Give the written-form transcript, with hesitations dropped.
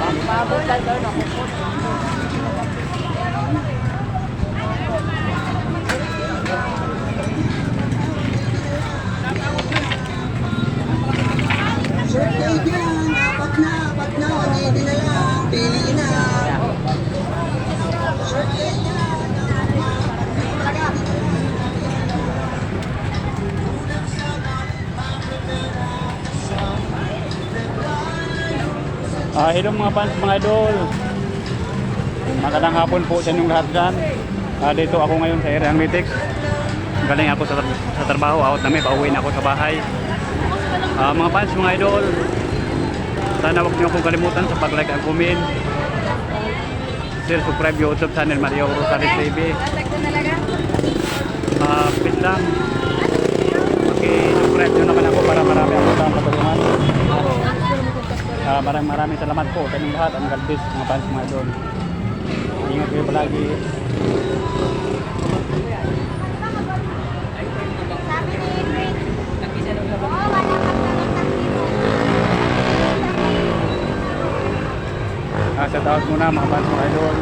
Mabutan daw na kupot. Short leg yan, apat na, 180 na lang, pili na. Short leg yan, talaga. Hello mga fans, mga idol. Magandang hapon po sa inyong lahat dyan. Dito ako ngayon sa Area Angmitics. Galing ako sa trabaho, out namin, pauwi na ako sa bahay. Mga fans, mga idol, sana huwag niyo akong kalimutan sa pag-like and comment. Share, subscribe YouTube channel Mario Rosales TV. Please lang, subscribe nyo naman ako para marami ako sa patulungan. Maraming salamat po sa inyong lahat. Ang galbis, mga fans, mga idol. Ingat kayo palagi. Sa taos muna mga fans, mga idol.